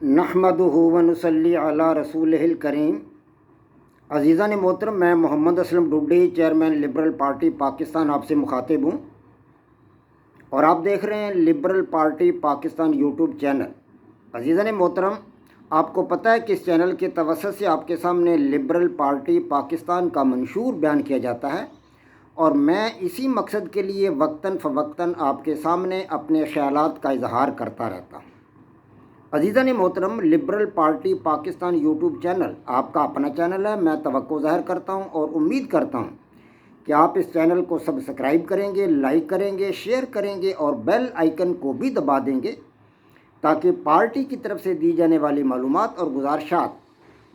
نحمدہ و نصلی علی رسولہ الکریم۔ عزیزان محترم، میں Muhammad Aslam Dodi, chairman Liberal Party Pakistan, آپ سے مخاطب ہوں اور آپ دیکھ رہے ہیں Liberal Party Pakistan YouTube channel. عزیزان محترم، آپ کو پتہ ہے کہ اس چینل کے توسط سے آپ کے سامنے لبرل پارٹی پاکستان کا منشور بیان کیا جاتا ہے اور میں اسی مقصد کے لیے وقتاً فوقتاً آپ کے سامنے اپنے خیالات کا اظہار کرتا رہتا ہوں۔ عزیزان محترم، liberal Party Pakistan YouTube channel آپ کا اپنا چینل ہے۔ میں توقع ظاہر کرتا ہوں اور امید کرتا ہوں کہ آپ اس چینل کو سبسکرائب کریں گے، لائک کریں گے، شیئر کریں گے اور بیل آئیکن کو بھی دبا دیں گے تاکہ پارٹی کی طرف سے دی جانے والی معلومات اور گزارشات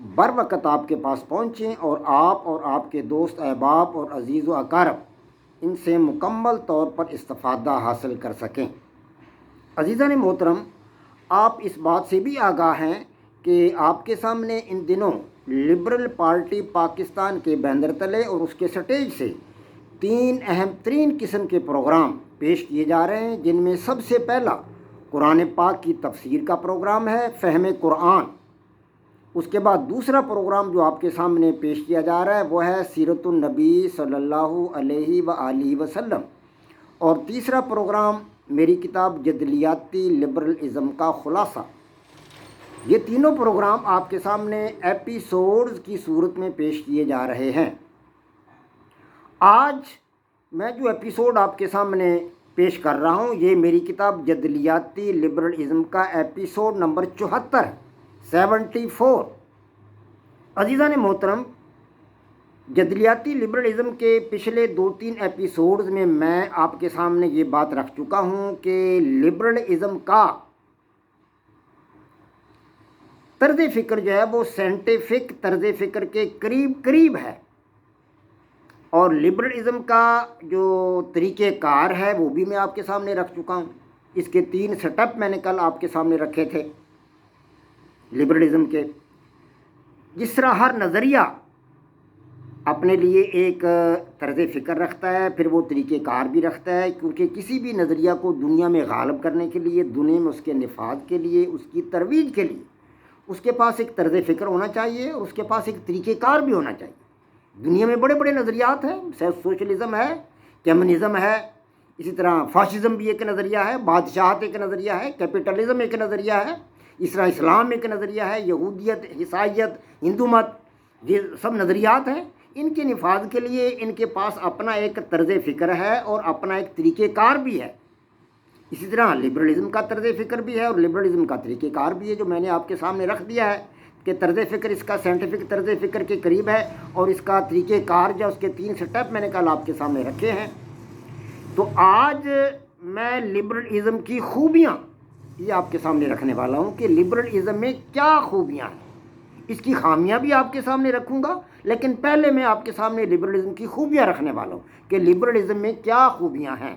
بر وقت آپ کے پاس پہنچیں اور آپ کے دوست احباب اور عزیز و اقارب ان سے مکمل طور پر استفادہ حاصل کر سکیں۔ عزیزان محترم، آپ اس بات سے بھی آگاہ ہیں کہ آپ کے سامنے ان دنوں لبرل پارٹی پاکستان کے بینر تلے اور اس کے سٹیج سے 3 اہم ترین قسم کے پروگرام پیش کیے جا رہے ہیں، جن میں سب سے پہلا قرآن پاک کی تفسیر کا پروگرام ہے، فہم قرآن۔ اس کے بعد دوسرا پروگرام جو آپ کے سامنے پیش کیا جا رہا ہے وہ ہے سیرت النبی صلی اللہ علیہ وآلہ وسلم، اور تیسرا پروگرام میری کتاب جدلیاتی لبرلزم کا خلاصہ۔ یہ تینوں پروگرام آپ کے سامنے ایپیسوڈز کی صورت میں پیش کیے جا رہے ہیں۔ آج میں جو ایپیسوڈ آپ کے سامنے پیش کر رہا ہوں یہ میری کتاب جدلیاتی لبرلزم کا ایپیسوڈ نمبر 74 74۔ عزیزان محترم، جدلیاتی لبرلزم کے پچھلے 2-3 ایپیسوڈز میں میں آپ کے سامنے یہ بات رکھ چکا ہوں کہ لبرلزم کا طرز فکر جو ہے وہ سائنٹیفک طرز فکر کے قریب ہے، اور لبرلزم کا جو طریقہ کار ہے وہ بھی میں آپ کے سامنے رکھ چکا ہوں۔ اس کے 3 سٹیپ میں نے کل آپ کے سامنے رکھے تھے لبرلزم کے۔ جس طرح ہر نظریہ اپنے لیے ایک طرز فکر رکھتا ہے، پھر وہ طریقہ کار بھی رکھتا ہے، کیونکہ کسی بھی نظریہ کو دنیا میں غالب کرنے کے لیے، دنیا میں اس کے نفاذ کے لیے، اس کی ترویج کے لیے اس کے پاس ایک طرز فکر ہونا چاہیے اور اس کے پاس ایک طریقہ کار بھی ہونا چاہیے۔ دنیا میں بڑے بڑے نظریات ہیں، سوشلزم ہے، کمیونزم ہے، اسی طرح فاشزم بھی ایک نظریہ ہے، بادشاہت ایک نظریہ ہے، کیپٹلزم ایک نظریہ ہے، اس طرح اسلام ایک نظریہ ہے، یہودیت، عیسائیت، ہندو مت، یہ سب نظریات ہیں۔ ان کے نفاذ کے لیے ان کے پاس اپنا ایک طرز فکر ہے اور اپنا ایک طریقہ کار بھی ہے۔ اسی طرح لبرلزم کا طرز فکر بھی ہے اور لبرلزم کا طریقہ کار بھی ہے، جو میں نے آپ کے سامنے رکھ دیا ہے کہ طرز فکر اس کا سائنٹیفک طرز فکر کے قریب ہے اور اس کا طریقہ کار جو اس کے 3 سٹیپ میں نے کل آپ کے سامنے رکھے ہیں۔ تو آج میں لبرلزم کی خوبیاں یہ آپ کے سامنے رکھنے والا ہوں کہ لبرلزم میں کیا خوبیاں ہیں۔ اس کی خامیاں بھی آپ کے سامنے رکھوں گا، لیکن پہلے میں آپ کے سامنے لبرلزم کی خوبیاں رکھنے والا ہوں کہ لبرلزم میں کیا خوبیاں ہیں۔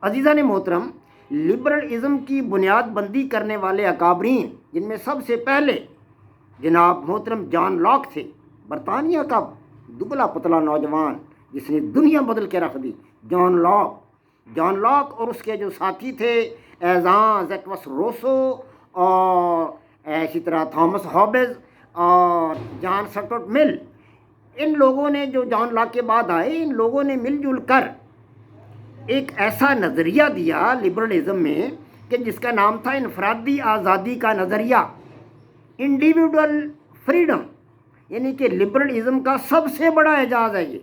عزیزان محترم، لبرلزم کی بنیاد بندی کرنے والے اکابرین، جن میں سب سے پہلے جناب محترم جان لاک تھے، برطانیہ کا دبلا پتلا نوجوان جس نے دنیا بدل کے رکھ دی، جان لاک اور اس کے جو ساتھی تھے ایزاں زیکوس روسو اور اسی طرح تھامس ہابز اور جان سٹورٹ مل، ان لوگوں نے جو جان لاک کے بعد آئے، ان لوگوں نے مل جل کر ایک ایسا نظریہ دیا لبرلزم میں کہ جس کا نام تھا انفرادی آزادی کا نظریہ، انڈیویڈول فریڈم۔ یعنی کہ لبرلزم کا سب سے بڑا اعزاز ہے یہ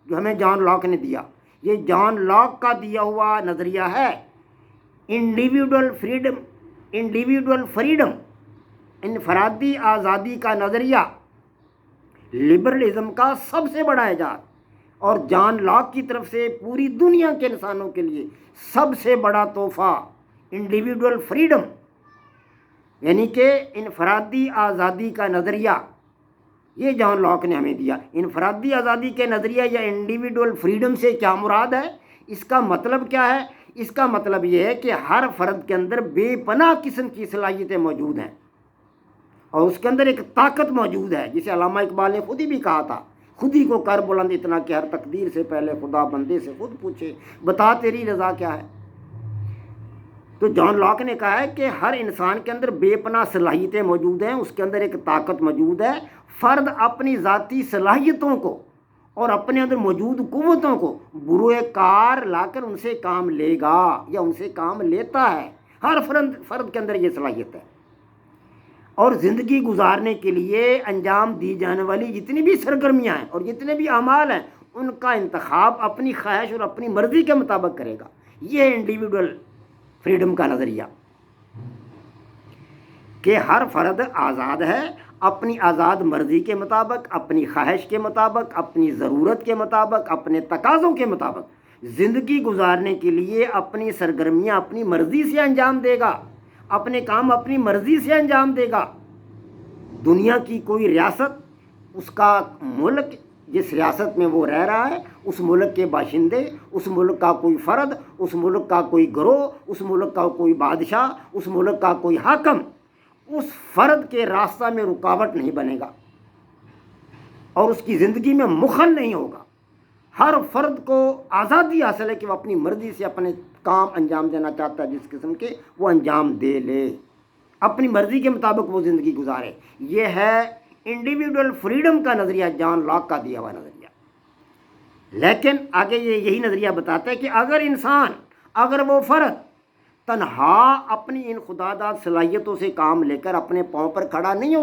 جو ہمیں جان لاک نے دیا، یہ جان لاک کا دیا ہوا نظریہ ہے، انڈیویڈول فریڈم، انفرادی آزادی کا نظریہ، لبرلزم کا سب سے بڑا اعزاز اور جان لاک کی طرف سے پوری دنیا کے انسانوں کے لیے سب سے بڑا تحفہ، انڈیویڈول فریڈم یعنی کہ انفرادی آزادی کا نظریہ، یہ جان لاک نے ہمیں دیا۔ انفرادی آزادی کے نظریہ یا انڈیویڈول فریڈم سے کیا مراد ہے؟ اس کا مطلب کیا ہے؟ اس کا مطلب یہ ہے کہ ہر فرد کے اندر بے پناہ قسم کی صلاحیتیں موجود ہیں اور اس کے اندر ایک طاقت موجود ہے، جسے علامہ اقبال نے خود ہی بھی کہا تھا، خود ہی کو کر بلند اتنا کہ ہر تقدیر سے پہلے خدا بندے سے خود پوچھے، بتا تیری رضا کیا ہے۔ تو جان لاک نے کہا ہے کہ ہر انسان کے اندر بے پناہ صلاحیتیں موجود ہیں، اس کے اندر ایک طاقت موجود ہے۔ فرد اپنی ذاتی صلاحیتوں کو اور اپنے اندر موجود قوتوں کو بروئے کار لا کر ان سے کام لے گا یا ان سے کام لیتا ہے۔ ہر فرد کے اندر یہ صلاحیت ہے، اور زندگی گزارنے کے لیے انجام دی جانے والی جتنی بھی سرگرمیاں ہیں اور جتنے بھی اعمال ہیں ان کا انتخاب اپنی خواہش اور اپنی مرضی کے مطابق کرے گا۔ یہ ہے انڈیویڈول فریڈم کا نظریہ کہ ہر فرد آزاد ہے، اپنی آزاد مرضی کے مطابق، اپنی خواہش کے مطابق، اپنی ضرورت کے مطابق، اپنے تقاضوں کے مطابق زندگی گزارنے کے لیے اپنی سرگرمیاں اپنی مرضی سے انجام دے گا، اپنے کام اپنی مرضی سے انجام دے گا۔ دنیا کی کوئی ریاست، اس کا ملک جس ریاست میں وہ رہ رہا ہے، اس ملک کے باشندے، اس ملک کا کوئی فرد، اس ملک کا کوئی گروہ، اس ملک کا کوئی بادشاہ، اس ملک کا کوئی حاکم اس فرد کے راستہ میں رکاوٹ نہیں بنے گا اور اس کی زندگی میں مخل نہیں ہوگا۔ ہر فرد کو آزادی حاصل ہے کہ وہ اپنی مرضی سے اپنے کام انجام دینا چاہتا ہے، جس قسم کے وہ انجام دے لے، اپنی مرضی کے مطابق وہ زندگی گزارے۔ یہ ہے انڈیویڈول فریڈم کا نظریہ، جان لاک کا دیا ہوا نظریہ۔ لیکن آگے یہی نظریہ بتاتا ہے کہ اگر وہ فرد تنہا اپنی ان خداداد صلاحیتوں سے کام لے کر اپنے پاؤں پر کھڑا نہیں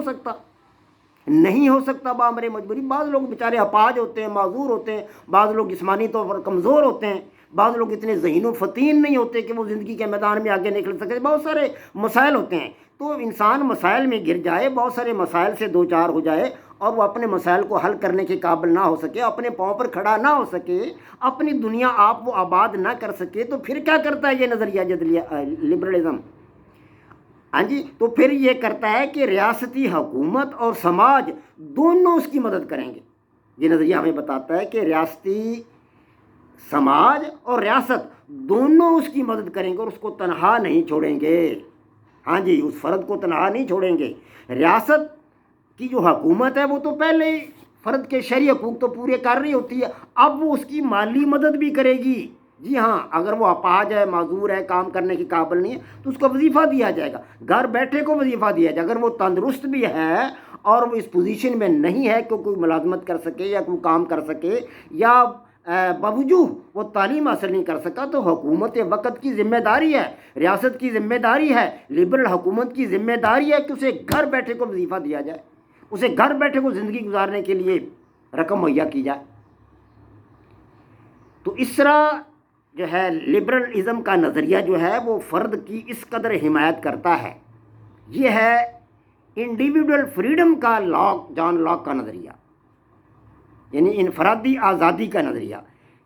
ہو سکتا بامر مجبوری۔ بعض لوگ بیچارے اپاہج ہوتے ہیں، معذور ہوتے ہیں، بعض لوگ جسمانی طور پر کمزور ہوتے ہیں، بعض لوگ اتنے ذہین و فطین نہیں ہوتے کہ وہ زندگی کے میدان میں آگے نکل سکے۔ بہت سارے مسائل ہوتے ہیں، تو انسان مسائل میں گر جائے، بہت سارے مسائل سے دو چار ہو جائے اور وہ اپنے مسائل کو حل کرنے کے قابل نہ ہو سکے، اپنے پاؤں پر کھڑا نہ ہو سکے، اپنی دنیا آپ وہ آباد نہ کر سکے، تو پھر کیا کرتا ہے یہ نظریہ لبرلزم؟ ہاں جی، تو پھر یہ کرتا ہے کہ ریاستی حکومت اور سماج دونوں اس کی مدد کریں گے۔ یہ نظریہ ہمیں بتاتا ہے کہ ریاستی سماج اور ریاست دونوں اس کی مدد کریں گے اور اس کو تنہا نہیں چھوڑیں گے۔ ہاں جی، اس فرد کو تنہا نہیں چھوڑیں گے۔ ریاست کی جو حکومت ہے وہ تو پہلے فرد کے شرعی حقوق تو پورے کر رہی ہوتی ہے، اب وہ اس کی مالی مدد بھی کرے گی۔ جی ہاں، اگر وہ اپاہج ہے، معذور ہے، کام کرنے کے قابل نہیں ہے تو اس کو وظیفہ دیا جائے گا، گھر بیٹھے کو وظیفہ دیا جائے گا۔ اگر وہ تندرست بھی ہے اور وہ اس پوزیشن میں نہیں ہے کہ کوئی ملازمت کر سکے یا کوئی کام کر سکے، یا باوجود وہ تعلیم حاصل نہیں کر سکا، تو حکومت وقت کی ذمہ داری ہے، ریاست کی ذمہ داری ہے، لبرل حکومت کی ذمہ داری ہے کہ اسے گھر بیٹھے کو وظیفہ دیا جائے، اسے گھر بیٹھے کو زندگی گزارنے کے لیے رقم مہیا کی جائے۔ تو اس طرح جو ہے لبرلزم کا نظریہ جو ہے وہ فرد کی اس قدر حمایت کرتا ہے۔ یہ ہے انڈیویڈول فریڈم کا جان لاک کا نظریہ، یعنی انفرادی آزادی کا نظریہ۔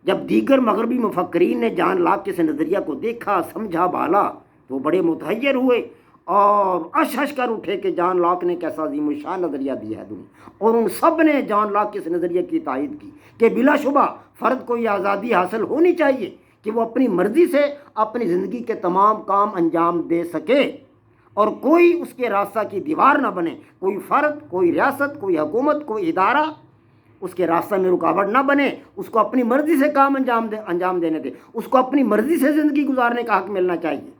جب دیگر مغربی مفکرین نے جان لاک کے اس نظریہ کو دیکھا، سمجھا، بھالا، تو وہ بڑے متحیر ہوئے اور اش کر اٹھے کہ جان لاک نے کیسا عظیم الشان نظریہ دیا ہے دنیا، اور ان سب نے جان لاک کے اس نظریے کی تائید کی کہ بلا شبہ فرد کو یہ آزادی حاصل ہونی چاہیے کہ وہ اپنی مرضی سے اپنی زندگی کے تمام کام انجام دے سکے اور کوئی اس کے راستہ کی دیوار نہ بنے، کوئی فرد، کوئی ریاست، کوئی حکومت، کوئی ادارہ اس کے راستہ میں رکاوٹ نہ بنے، اس کو اپنی مرضی سے کام انجام دینے دے، اس کو اپنی مرضی سے زندگی گزارنے کا حق ملنا چاہیے۔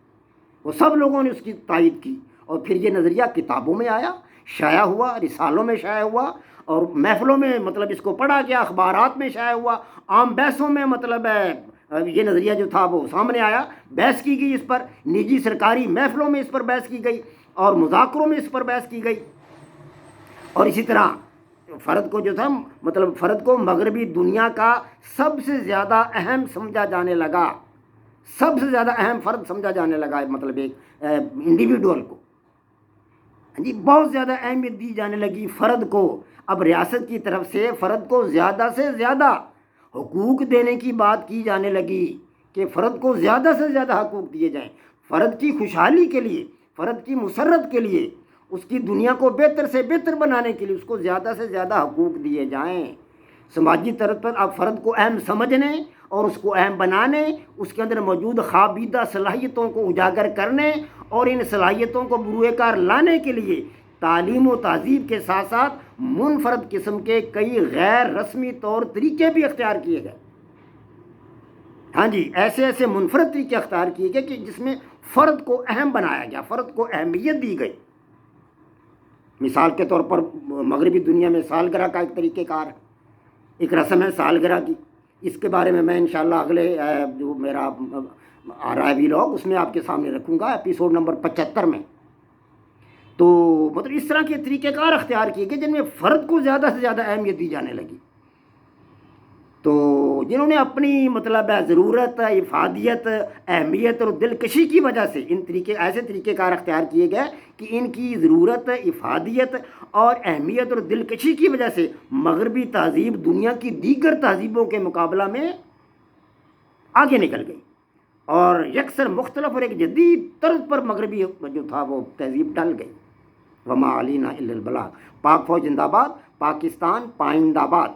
وہ سب لوگوں نے اس کی تائید کی، اور پھر یہ نظریہ کتابوں میں آیا، شائع ہوا، رسالوں میں شائع ہوا، اور محفلوں میں مطلب اس کو پڑھا گیا، اخبارات میں شائع ہوا، عام بحثوں میں مطلب یہ نظریہ جو تھا وہ سامنے آیا، بحث کی گئی اس پر، نجی سرکاری محفلوں میں اس پر بحث کی گئی اور مذاکروں میں اس پر بحث کی گئی۔ اور اسی طرح فرد کو جو تھا مطلب فرد کو مغربی دنیا کا سب سے زیادہ اہم سمجھا جانے لگا، سب سے زیادہ اہم فرد سمجھا جانے لگا، مطلب ایک انڈیویڈول کو جی بہت زیادہ اہمیت دی جانے لگی فرد کو۔ اب ریاست کی طرف سے فرد کو زیادہ سے زیادہ حقوق دینے کی بات کی جانے لگی کہ فرد کو زیادہ سے زیادہ حقوق دیے جائیں، فرد کی خوشحالی کے لیے، فرد کی مسرت کے لیے، اس کی دنیا کو بہتر سے بہتر بنانے کے لیے اس کو زیادہ سے زیادہ حقوق دیے جائیں۔ سماجی طرز پر اب فرد کو اہم سمجھنے اور اس کو اہم بنانے، اس کے اندر موجود خوابیدہ صلاحیتوں کو اجاگر کرنے اور ان صلاحیتوں کو بروئے کار لانے کے لیے تعلیم و تہذیب کے ساتھ ساتھ منفرد قسم کے کئی غیر رسمی طور طریقے بھی اختیار کیے گئے۔ ہاں جی، ایسے منفرد طریقے اختیار کیے گئے کہ جس میں فرد کو اہم بنایا گیا، فرد کو اہمیت دی گئی۔ مثال کے طور پر مغربی دنیا میں سالگرہ کا ایک طریقہ کار ہے، ایک رسم ہے سالگرہ کی، اس کے بارے میں انشاءاللہ اگلے جو میرا آ رہا ہے ویلاگ اس میں آپ کے سامنے رکھوں گا، ایپیسوڈ نمبر 75 میں۔ تو مطلب اس طرح کے طریقہ کار اختیار کیے گئے جن میں فرد کو زیادہ سے زیادہ اہمیت دی جانے لگی۔ تو جنہوں نے اپنی مطلب ضرورت، افادیت، اہمیت اور دلکشی کی وجہ سے ایسے طریقہ کار اختیار کیے گئے کہ ان کی ضرورت، افادیت اور اہمیت اور دلکشی کی وجہ سے مغربی تہذیب دنیا کی دیگر تہذیبوں کے مقابلہ میں آگے نکل گئی اور یکسر مختلف اور ایک جدید طرز پر مغربی جو تھا وہ تہذیب ڈل گئی۔ وما علینا الا البلاغ۔ پاک فوج زندہ باد، پاکستان پائندہ باد۔